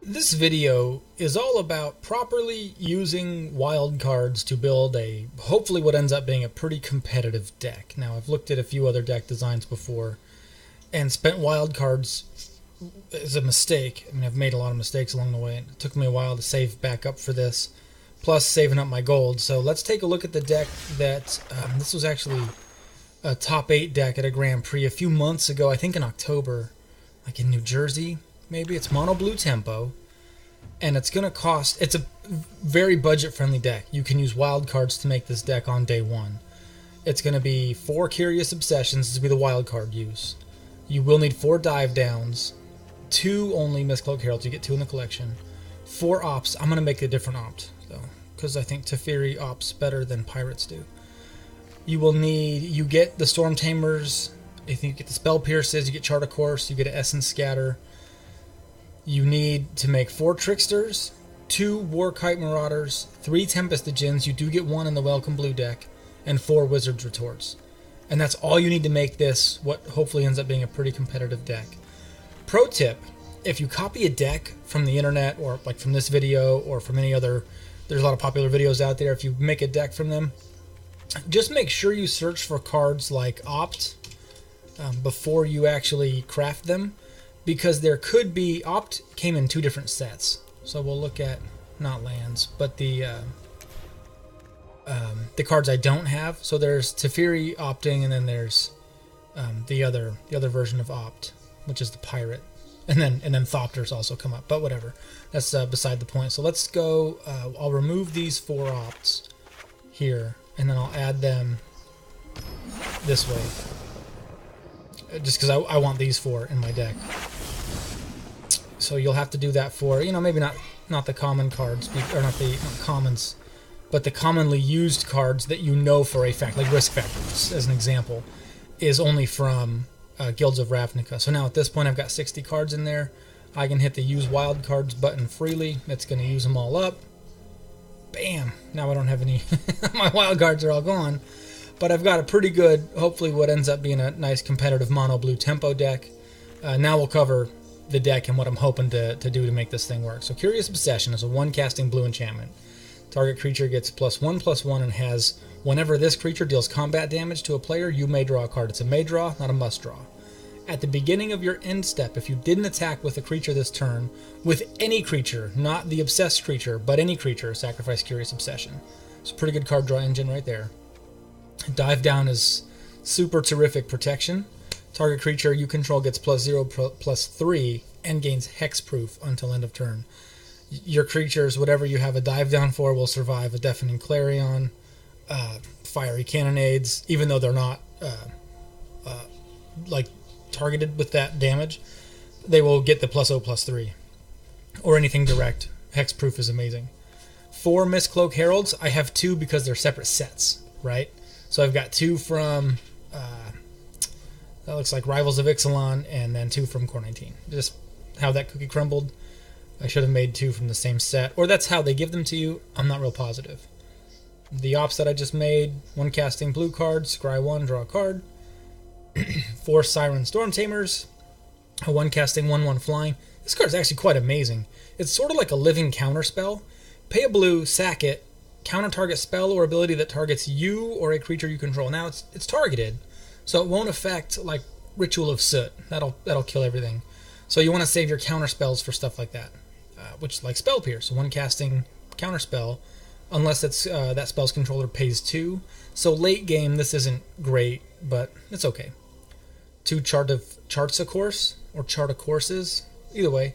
This video is all about properly using wild cards to build hopefully what ends up being a pretty competitive deck. Now, I've looked at a few other deck designs before and spent wild cards as a mistake. I mean, I've made a lot of mistakes along the way. It took me a while to save back up for this, plus saving up my gold. So let's take a look at the deck that, this was actually a top 8 deck at a Grand Prix a few months ago, I think in October, like in New Jersey. Maybe it's mono blue tempo, and it's going to cost, it's a very budget-friendly deck. You can use wild cards to make this deck on day one. It's going to be 4 Curious Obsessions. This will be the wild card use. You will need 4 dive downs, 2 only Mist-Cloaked Heralds. You get 2 in the collection. 4 ops. I'm going to make a different opt, though, because I think Teferi opts better than pirates do. You will need, you get the Stormtamers, I think you get the Spell Pierces, you get Chart a Course, you get an Essence Scatter. You need to make 4 Tricksters, 2 Warkite Marauders, 3 Tempest Djinns, you do get 1 in the Welcome Blue deck, and 4 Wizard's Retorts. And that's all you need to make this what hopefully ends up being a pretty competitive deck. Pro tip, if you copy a deck from the internet, or like from this video, or from any other, there's a lot of popular videos out there, if you make a deck from them, just make sure you search for cards like Opt before you actually craft them, because there could be, Opt came in 2 different sets. So we'll look at, not lands, but the cards I don't have. So there's Teferi opting, and then there's the other version of Opt, which is the pirate. And then Thopters also come up, but whatever. That's beside the point. So let's go, I'll remove these 4 Opts here, and then I'll add them this way. Just because I want these 4 in my deck. So you'll have to do that for, maybe not the common cards, or not commons, but the commonly used cards that you know for a fact, like Risk Factors, as an example, is only from Guilds of Ravnica. So now at this point I've got 60 cards in there. I can hit the Use Wild Cards button freely. It's going to use them all up. Bam! Now I don't have any, my wild cards are all gone. But I've got a pretty good, hopefully what ends up being a nice competitive mono blue tempo deck. Now we'll cover the deck and what I'm hoping to do to make this thing work. So Curious Obsession is a 1 casting blue enchantment. Target creature gets +1/+1 and has, whenever this creature deals combat damage to a player, you may draw a card. It's a may draw, not a must draw. At the beginning of your end step, if you didn't attack with a creature this turn, with any creature, not the obsessed creature, but any creature, sacrifice Curious Obsession. It's a pretty good card draw engine right there. Dive down is super terrific protection. Target creature you control gets +0/+3 and gains hexproof until end of turn. Your creatures, whatever you have a dive down for, will survive a Deafening Clarion, Fiery Cannonades, even though they're not like targeted with that damage. They will get the +0/+3 or anything direct. Hexproof is amazing. 4 Mist-Cloaked Heralds. I have 2 because they're separate sets, right? So I've got 2 from, that looks like Rivals of Ixalan, and then 2 from Core 19. Just how that cookie crumbled. I should have made 2 from the same set, or that's how they give them to you. I'm not real positive. The ops that I just made, 1 casting blue card, scry 1, draw a card. 4 Siren Stormtamers, a 1 casting 1/1 flying. This card is actually quite amazing. It's sort of like a living counterspell. Pay a blue, sack it, counter target spell or ability that targets you or a creature you control. Now it's targeted, so it won't affect like Ritual of Soot. That'll kill everything. So you want to save your counter spells for stuff like that, which like Spell Pierce, 1 casting counter spell, unless it's that spell's controller pays 2. So late game this isn't great, but it's okay. 2 Charts a Course or Chart a Courses, either way.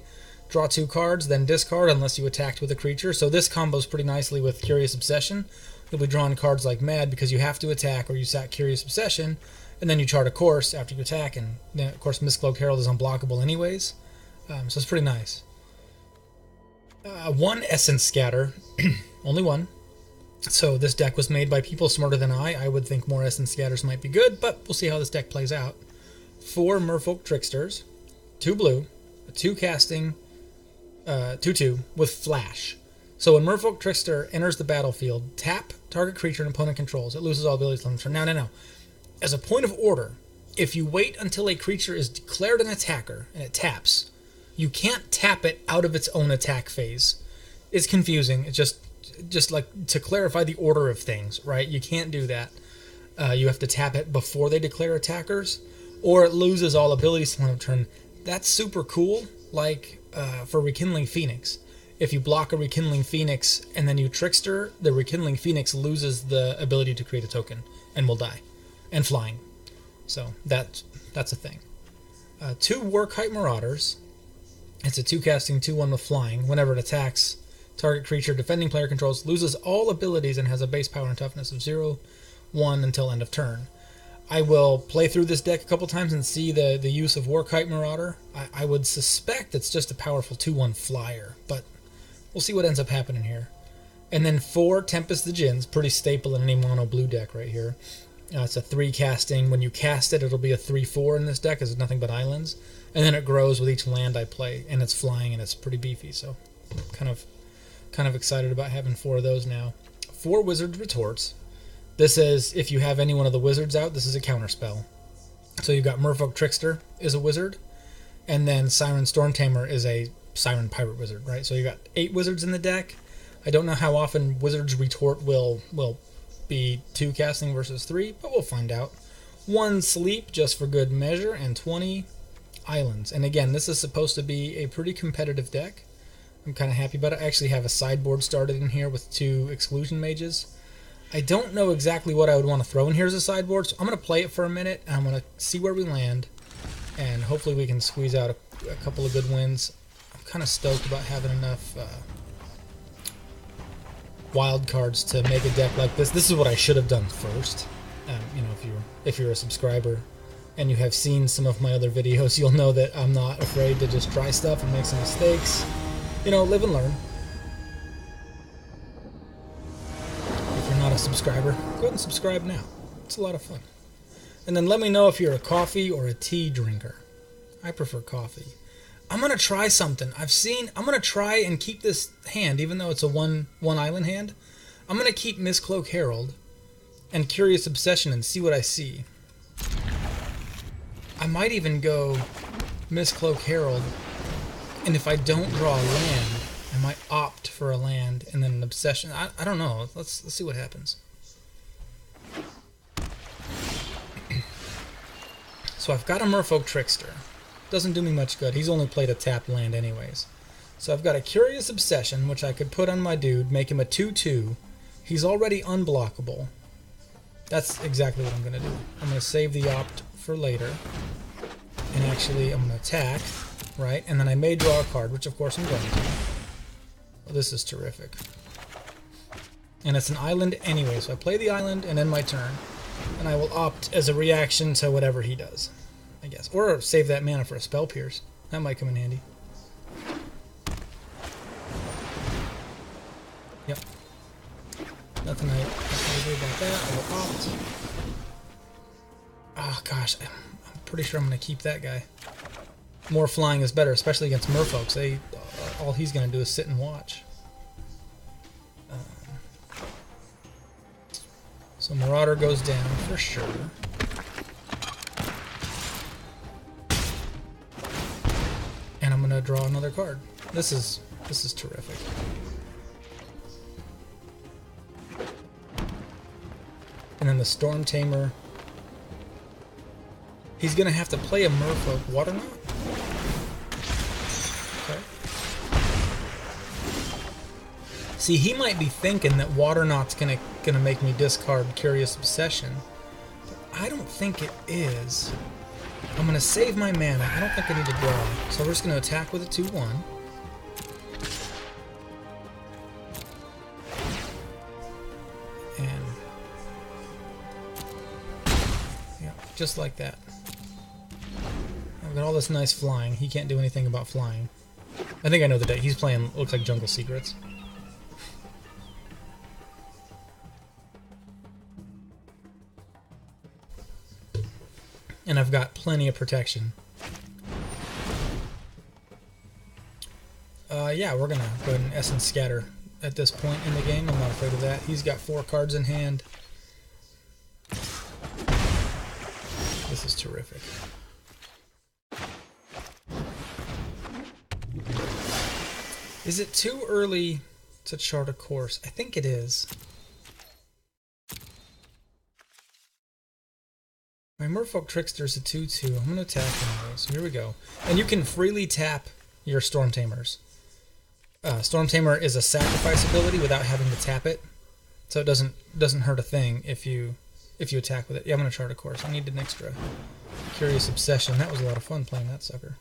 Draw 2 cards, then discard unless you attacked with a creature. So this combos pretty nicely with Curious Obsession. You'll be drawing cards like mad because you have to attack or you sack Curious Obsession, and then you Chart a Course after you attack, and then of course Mist-Cloaked Herald is unblockable anyways. So it's pretty nice. 1 Essence Scatter, only 1. So this deck was made by people smarter than I. I would think more Essence Scatters might be good, but we'll see how this deck plays out. 4 Merfolk Tricksters, 2 blue, 2 casting, 2/2 with flash. So when Merfolk Trickster enters the battlefield, tap target creature an opponent controls. It loses all abilities on the turn. No. As a point of order, if you wait until a creature is declared an attacker and it taps, You can't tap it out of its own attack phase. It's confusing. It's just like to clarify the order of things, right? You can't do that. You have to tap it before they declare attackers, or it loses all abilities on a turn. That's super cool, like for Rekindling Phoenix. If you block a Rekindling Phoenix and then you Trickster, the Rekindling Phoenix loses the ability to create a token and will die. And flying. So that's a thing. 2 Warkite Marauders. It's a 2-casting 2/1 with flying. Whenever it attacks, target creature defending player controls loses all abilities and has a base power and toughness of 0, 1 until end of turn. I will play through this deck a couple times and see the use of Warkite Marauder. I would suspect it's just a powerful 2/1 flyer, but we'll see what ends up happening here. And then 4 Tempest Djinns, pretty staple in any mono blue deck right here. It's a 3-casting. When you cast it, it'll be a 3/4 in this deck, because it's nothing but islands. And then it grows with each land I play, and it's flying, and it's pretty beefy. So, kind of excited about having 4 of those now. 4 Wizard Retorts. This is, if you have any one of the wizards out, this is a counterspell. So you've got Merfolk Trickster is a wizard, and then Siren Stormtamer is a Siren Pirate Wizard, right? So you got 8 wizards in the deck. I don't know how often Wizard's Retort will be 2 casting versus 3, but we'll find out. 1 Sleep, just for good measure, and 20 Islands. And again, this is supposed to be a pretty competitive deck. I'm kind of happy about it. I actually have a sideboard started in here with 2 Exclusion Mages. I don't know exactly what I would want to throw in here as a sideboard, so I'm going to play it for a minute, and I'm going to see where we land, and hopefully we can squeeze out a couple of good wins. I'm kind of stoked about having enough wild cards to make a deck like this. This is what I should have done first. You know, if you're a subscriber and you have seen some of my other videos, you'll know that I'm not afraid to just try stuff and make some mistakes. You know, live and learn. If you're not a subscriber, go ahead and subscribe now. It's a lot of fun. And then let me know if you're a coffee or a tea drinker. I prefer coffee. I'm going to try something. I'm going to try and keep this hand, even though it's a one island hand. I'm going to keep Mist-Cloaked Herald and Curious Obsession and see what I see. I might even go Mist-Cloaked Herald, and if I don't draw a land, I might opt for a land and then an Obsession. I don't know. Let's see what happens. So I've got a Merfolk Trickster. Doesn't do me much good. He's only played a tapped land anyways. So I've got a Curious Obsession, which I could put on my dude, make him a 2/2. He's already unblockable. That's exactly what I'm going to do. I'm going to save the opt for later. And actually, I'm going to attack, right? And then I may draw a card, which of course I'm going to. Well, this is terrific. And it's an island anyway, so I play the island and end my turn. And I will opt as a reaction to whatever he does, I guess. Or save that mana for a Spell Pierce. That might come in handy. Yep. Nothing I can do about that. I will opt. Oh gosh, I'm pretty sure I'm going to keep that guy. More flying is better, especially against merfolks. All he's going to do is sit and watch. So Marauder goes down for sure. And I'm going to draw another card. This is terrific. And then the Stormtamer. He's going to have to play a Merfolk Waterknot. Okay. See, he might be thinking that Waterknot's gonna make me discard Curious Obsession. But I don't think it is. I'm gonna save my mana. I don't think I need to draw. So we're just gonna attack with a 2/1. And yeah, just like that. I've got all this nice flying. He can't do anything about flying. I think I know the deck. He's playing, looks like Jungle Secrets. And I've got plenty of protection. Yeah, we're gonna go ahead and Essence Scatter at this point in the game. I'm not afraid of that. He's got 4 cards in hand. This is terrific. Is it too early to chart a course? I think it is. My Merfolk Trickster is a 2/2. I'm going to attack anyway, so here we go. And you can freely tap your Stormtamers. Stormtamer is a sacrifice ability without having to tap it, so it doesn't hurt a thing if you attack with it. Yeah, I'm going to chart a course. I need an extra Curious Obsession. That was a lot of fun playing that sucker.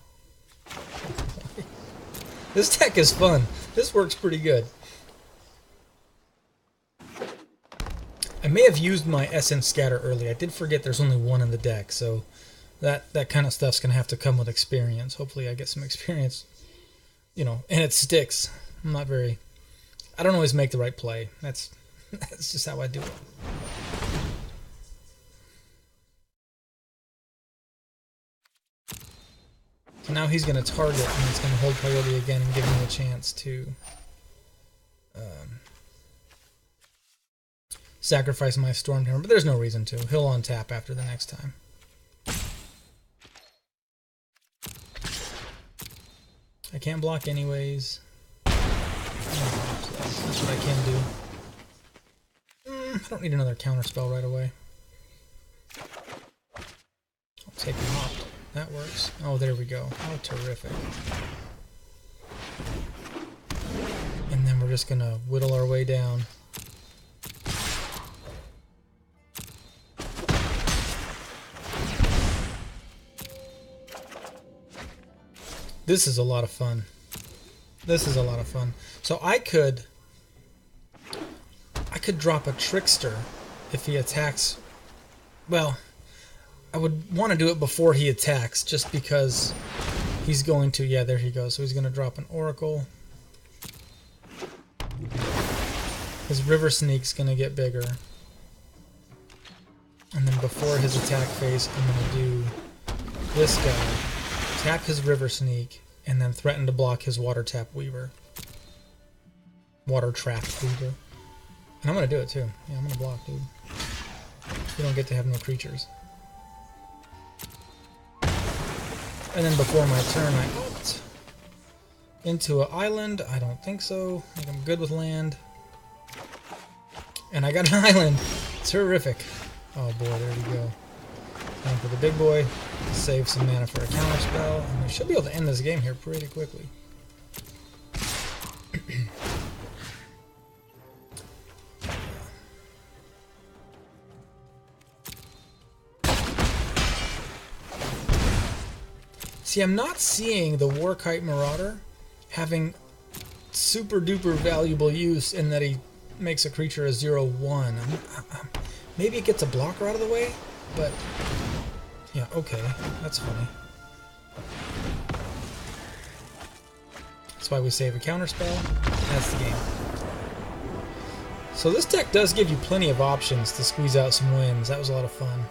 This deck is fun. This works pretty good. I may have used my Essence Scatter early. I did forget there's only one in the deck, so that kind of stuff's going to have to come with experience. Hopefully I get some experience, you know, and it sticks. I don't always make the right play. That's just how I do it. So now he's going to target, and he's going to hold priority again and give me a chance to sacrifice my Stormtamer, but there's no reason to. He'll untap after the next time. I can't block anyways. That's what I can do. I don't need another counterspell right away. I'll take him off. That works. Oh, there we go. Oh, terrific. And then we're just going to whittle our way down. This is a lot of fun. This is a lot of fun. So I could drop a Trickster if he attacks. Well, I would want to do it before he attacks, just because he's going to. Yeah, there he goes. So he's going to drop an Oracle. His River Sneak's going to get bigger. And then before his attack phase, I'm going to do this guy. Tap his River Sneak, and then threaten to block his Water Trap Weaver. And I'm going to do it too. Yeah, I'm going to block, dude. You don't get to have no creatures. And then before my turn, I opt into an island. I don't think so. I think I'm good with land. And I got an island. Terrific. Oh boy, there we go. Time for the big boy. Save some mana for a counterspell. And we should be able to end this game here pretty quickly. See, I'm not seeing the Warkite Marauder having super duper valuable use in that he makes a creature a 0/1. Maybe it gets a blocker out of the way, but yeah, okay, that's funny. That's why we save a counterspell. That's the game. So this deck does give you plenty of options to squeeze out some wins. That was a lot of fun.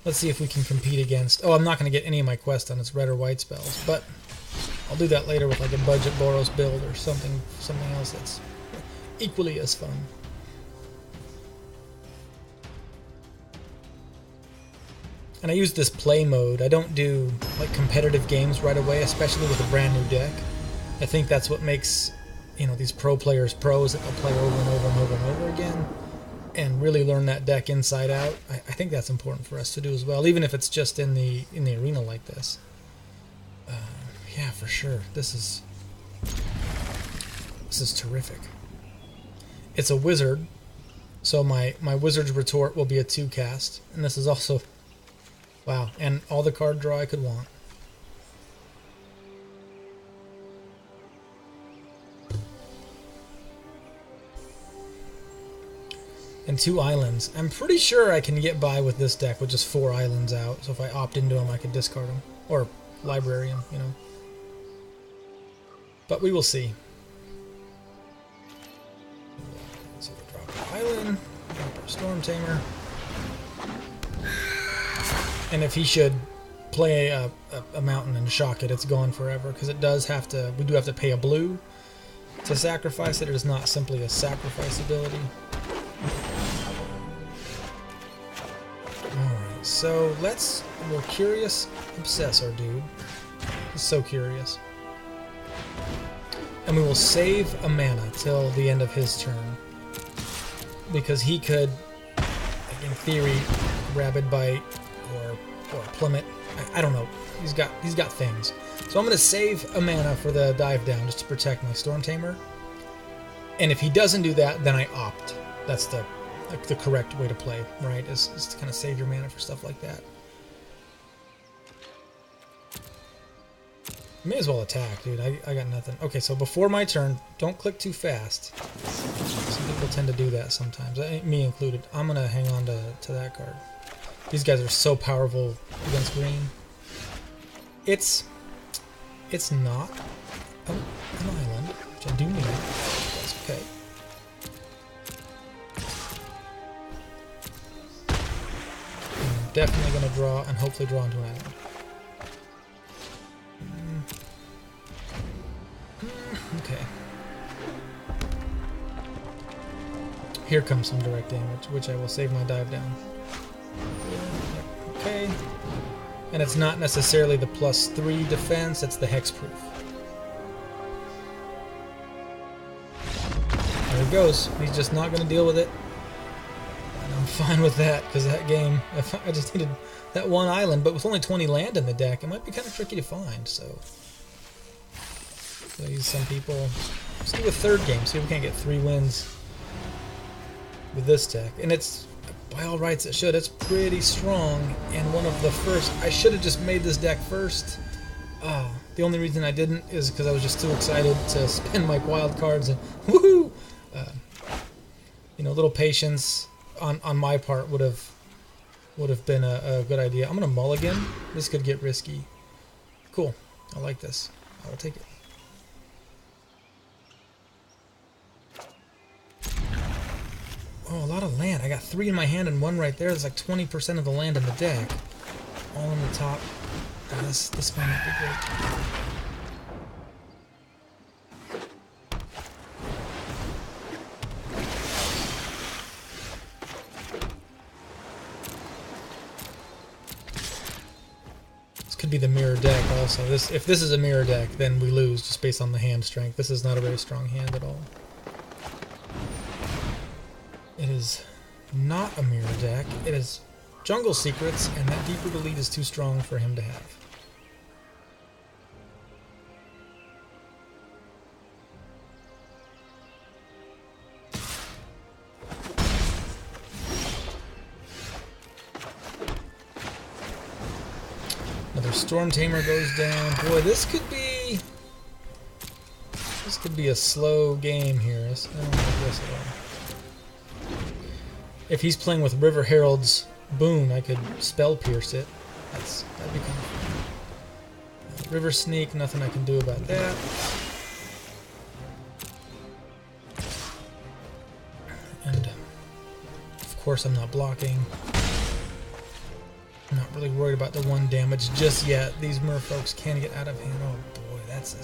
Let's see if we can compete against... Oh, I'm not going to get any of my quests on its red or white spells, but I'll do that later with like a budget Boros build or something else that's equally as fun. And I use this play mode. I don't do like competitive games right away, especially with a brand new deck. I think that's what makes, you know, these pro players pros, that they'll play over and over and over and over again and really learn that deck inside out. I think that's important for us to do as well, even if it's just in the arena like this. Yeah, for sure. This is terrific. It's a wizard, so my wizard's retort will be a 2-cast, and this is also, wow, and all the card draw I could want. And 2 islands. I'm pretty sure I can get by with this deck with just 4 islands out. So if I opt into them, I could discard them. Or library them, you know. But we will see. So we'll drop an island, drop our Stormtamer. And if he should play a mountain and shock it, it's gone forever. Because it does have to, we do have to pay a blue to sacrifice it. It is not simply a sacrifice ability. Alright, so we'll Curious Obsess our dude. He's so curious. And we will save a mana till the end of his turn. Because he could, like in theory, Rabid Bite or Plummet. I don't know. He's got things. So I'm going to save a mana for the dive down just to protect my Stormtamer. And if he doesn't do that, then I opt. That's the correct way to play, right? Is to kind of save your mana for stuff like that. May as well attack, dude. I got nothing. Okay, so before my turn, don't click too fast. Some people tend to do that sometimes, me included. I'm going to hang on to that card. These guys are so powerful against green. It's not an island, which I do need. That's okay. I'm definitely going to draw and hopefully draw into an island. Okay. Here comes some direct damage, which I will save my dive down. Okay. And it's not necessarily the +3 defense, it's the hexproof. There he goes. He's just not going to deal with it. And I'm fine with that, because that game, I just needed that one island, but with only 20 land in the deck, it might be kind of tricky to find, so use some people. Let's do a third game, see if we can't get 3 wins with this deck. And it's, by all rights, it should. It's pretty strong, and one of the first. I should have just made this deck first. The only reason I didn't is because I was just too excited to spend my wild cards and woohoo! You know, a little patience on my part would have been a good idea. I'm gonna mulligan. This could get risky. Cool. I like this. I will take it. Oh, a lot of land. I got 3 in my hand and 1 right there. That's like 20% of the land in the deck. All in the top. Oh, this might not be great. This could be the mirror deck also. If this is a mirror deck, then we lose just based on the hand strength. This is not a very strong hand at all. It is not a mirror deck. It is Jungle Secrets, and that Deep Root Elite is too strong for him to have. Another Stormtamer goes down. Boy, this could be a slow game here. I don't like this at all. If he's playing with River Herald's Boon, I could Spell Pierce it. That'd be kind of fun. River Sneak, nothing I can do about that. And, of course, I'm not blocking. I'm not really worried about the 1 damage just yet. These merfolks can get out of hand. Oh boy, that's a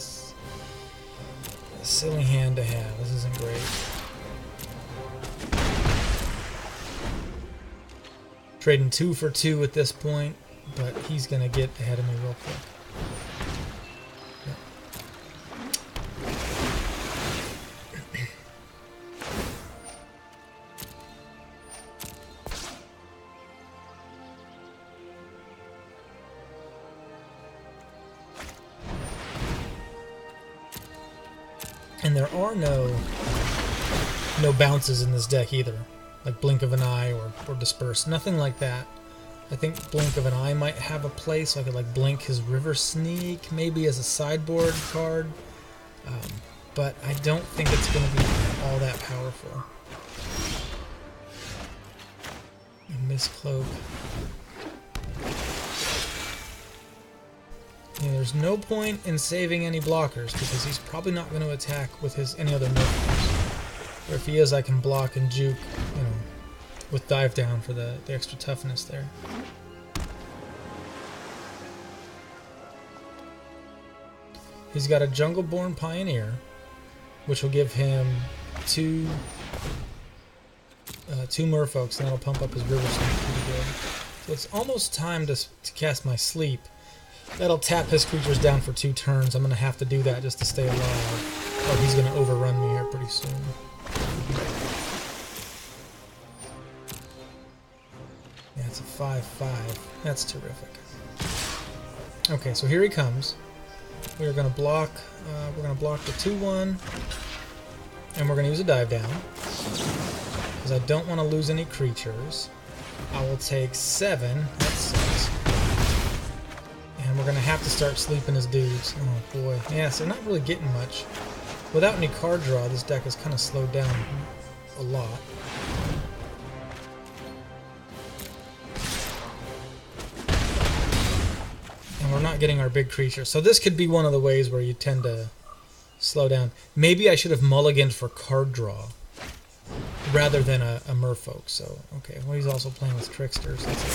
silly hand to have. This isn't great. Trading 2 for 2 at this point, but he's going to get ahead of me real quick. And there are no bounces in this deck either. Like Blink of an Eye or Disperse. Nothing like that. I think Blink of an Eye might have a place, so I could like blink his River Sneak, maybe as a sideboard card. But I don't think it's going to be all that powerful. Mist-Cloaked. Yeah, there's no point in saving any blockers because he's probably not going to attack with any other movements. Or if he is, I can block and juke, you know, with dive down for the extra toughness there. He's got a Jungleborn Pioneer, which will give him two merfolks, and that'll pump up his River Sneak pretty good. So it's almost time to cast my Sleep. That'll tap his creatures down for 2 turns. I'm going to have to do that just to stay alive. Or he's going to overrun me here pretty soon. Yeah, it's a 5/5. That's terrific. Okay, so here he comes. We're going to block. We're going to block the 2/1, and we're going to use a dive down because I don't want to lose any creatures. I will take 7. That's 6. And we're going to have to start sleeping his dudes. Oh boy. Yeah, so not really getting much. Without any card draw, this deck is kind of slowed down a lot. And we're not getting our big creature. So this could be one of the ways where you tend to slow down. Maybe I should have mulliganed for card draw rather than a Merfolk. So, okay. Well, he's also playing with Tricksters. That's it.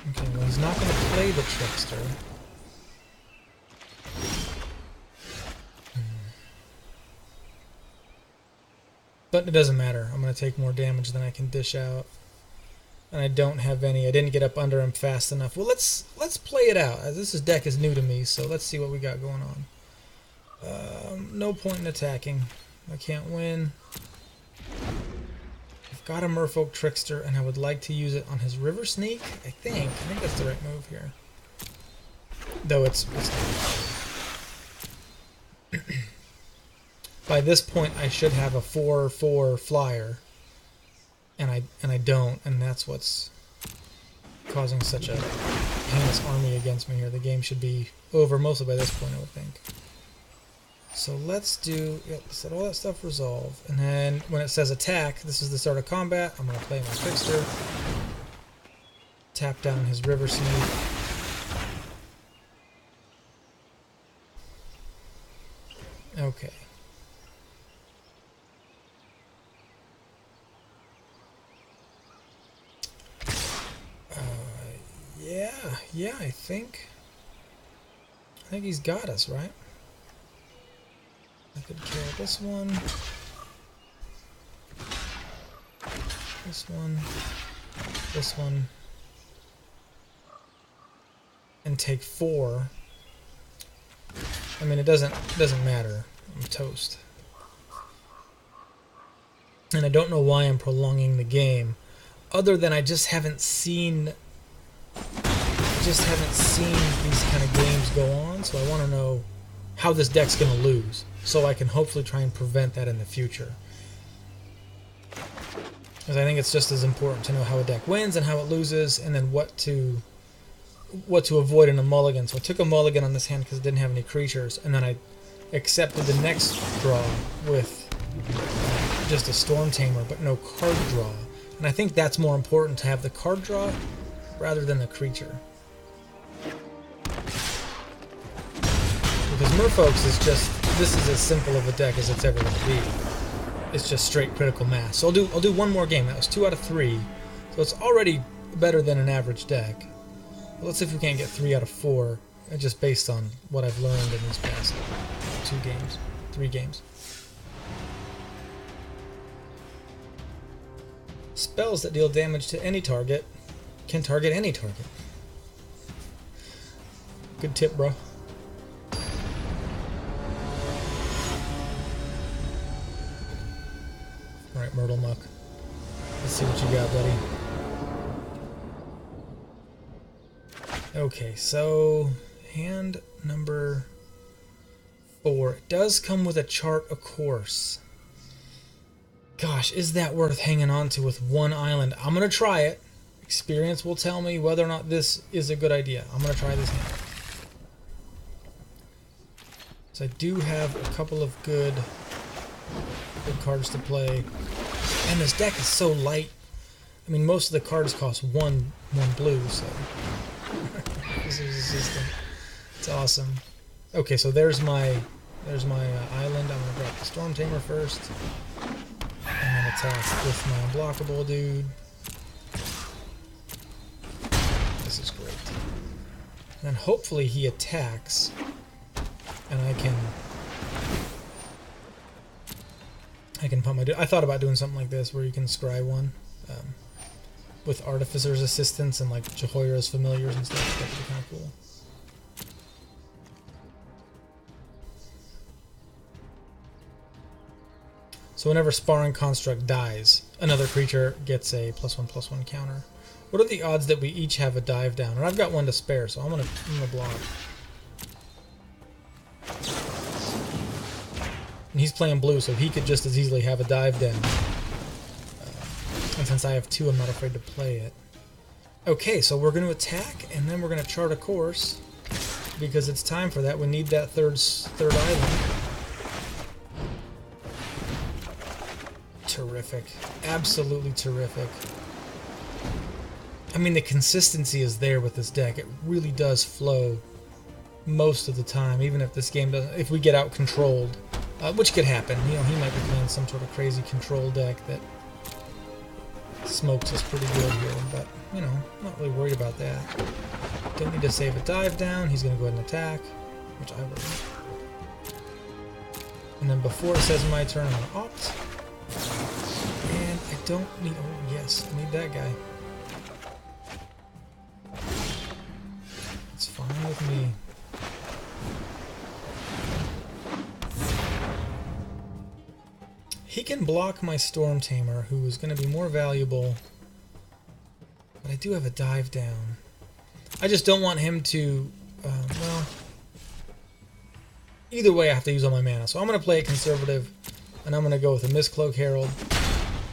Okay, well, he's not going to play the Trickster. But it doesn't matter. I'm going to take more damage than I can dish out. And I don't have any. I didn't get up under him fast enough. Well, let's play it out. This deck is new to me, so let's see what we got going on. No point in attacking. I can't win. I've got a Merfolk Trickster, and I would like to use it on his River Sneak. I think that's the right move here. Though it's not. By this point, I should have a 4/4 flyer, and I don't, and that's what's causing such a heinous army against me here. The game should be over mostly by this point, I would think. So let's do, let all that stuff resolve, and then when it says attack, this is the start of combat. I'm going to play my Trickster, tap down his River Sneak. Okay. Yeah, I think he's got us, right? I could kill this one, this one, and take 4. I mean, it doesn't matter. I'm toast. And I don't know why I'm prolonging the game, other than I just haven't seen these kind of games go on, so I want to know how this deck's going to lose, so I can hopefully try and prevent that in the future. Because I think it's just as important to know how a deck wins and how it loses, and then what to avoid in a mulligan. So I took a mulligan on this hand because it didn't have any creatures, and then I accepted the next draw with just a Stormtamer, but no card draw. And I think that's more important, to have the card draw rather than the creature. Because Merfolk's is just, this is as simple of a deck as it's ever going to be. It's just straight critical mass. So I'll do one more game. That was 2 out of 3. So it's already better than an average deck. But let's see if we can't get 3 out of 4, just based on what I've learned in these past 3 games. Spells that deal damage to any target can target any target. Good tip, bro. Alright, Myrtle Muck. Let's see what you got, buddy. Okay, so hand number 4. It does come with a chart, of course. Gosh, is that worth hanging on to with one island? I'm going to try it. Experience will tell me whether or not this is a good idea. I'm going to try this hand. So I do have a couple of good cards to play. And this deck is so light. I mean, most of the cards cost one blue, so this is just it's awesome. Okay, so there's my island. I'm gonna drop the Stormtamer first, and then attack with my unblockable dude. This is great. And then hopefully he attacks, and I I can put my... I thought about doing something like this where you can scry one with Artificer's Assistance and like Jehoira's Familiars and stuff. That would be kind of cool. So whenever Sparring Construct dies, another creature gets a +1/+1 counter. What are the odds that we each have a dive down? And I've got one to spare, so I'm gonna block. And he's playing blue, so he could just as easily have a dive down. And since I have two, I'm not afraid to play it. Okay, so we're going to attack, and then we're going to chart a course, because it's time for that. We need that third island. Terrific. Absolutely terrific. I mean, the consistency is there with this deck. It really does flow most of the time, even if this game doesn't... If we get out-controlled, which could happen. You know, he might be playing some sort of crazy control deck that smokes us pretty good here, but, you know, I'm not really worried about that. Don't need to save a dive down. He's going to go ahead and attack, which I will. And then before it says my turn, I'm going to opt. And I don't need... Oh, yes, I need that guy. It's fine with me. He can block my Stormtamer, who is going to be more valuable, but I do have a dive down. I just don't want him to, well, either way I have to use all my mana, so I'm going to play it conservative, and I'm going to go with a Mist-Cloaked Herald.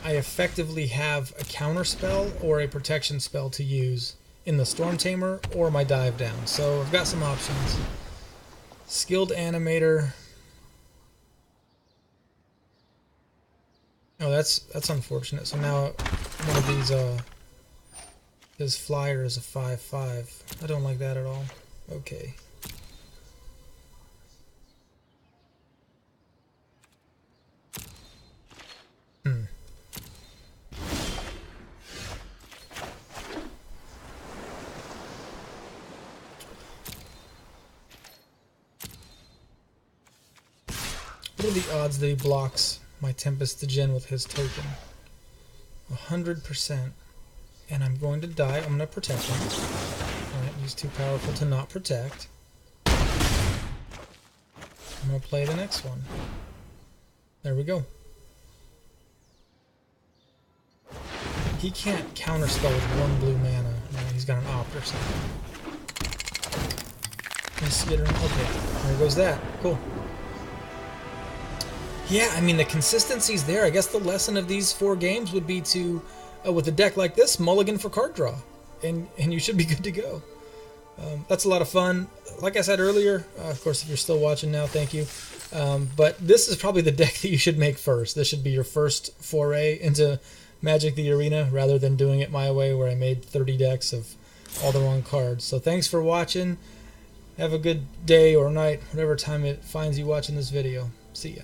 I effectively have a counter spell or a protection spell to use in the Stormtamer or my dive down, so I've got some options. Skilled Animator. Oh, that's unfortunate. So now one of these, his flyer is a 5/5. I don't like that at all. Okay. What are the odds that he blocks my Tempest Djinn with his token? 100%. And I'm going to die. I'm going to protect him. Alright, he's too powerful to not protect. I'm going to play the next one. There we go. He can't counterspell with one blue mana. Right, he's got an opt or something. Okay, there goes that. Cool. Yeah, I mean, the consistency's there. I guess the lesson of these 4 games would be to, with a deck like this, mulligan for card draw. And you should be good to go. That's a lot of fun. Like I said earlier, of course, if you're still watching now, thank you. But this is probably the deck that you should make first. This should be your first foray into Magic the Arena, rather than doing it my way, where I made 30 decks of all the wrong cards. So thanks for watching. Have a good day or night, whatever time it finds you watching this video. See ya.